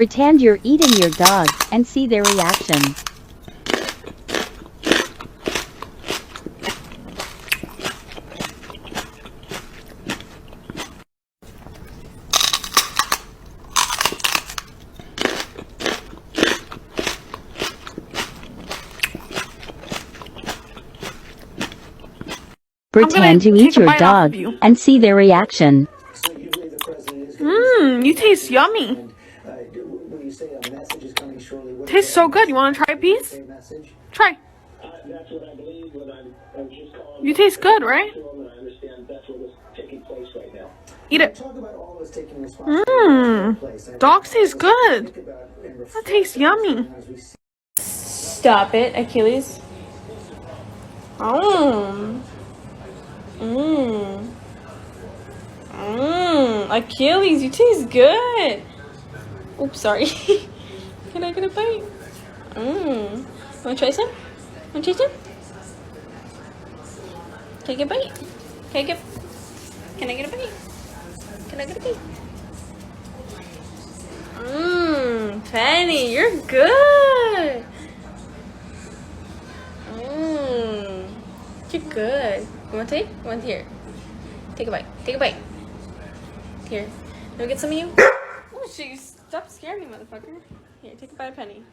Pretend you're eating your dog and see their reaction. Pretend you eat your dog and see their reaction. You taste yummy. Tastes so good. You want to try a piece? Try. You taste good, right? Eat it. Dogs taste good. That tastes yummy. Stop it, Achilles. Achilles, you taste good. Oops, sorry. Can I get a bite? Wanna try some? Wanna try some? Can I get a bite? Can I get a bite? Can I get a bite? Penny, you're good. You're good. You want to take? You want here? Take a bite. Take a bite. Here. Let me get some of you. Oh, jeez. Stop scaring me, motherfucker. Here, take a bite of Penny.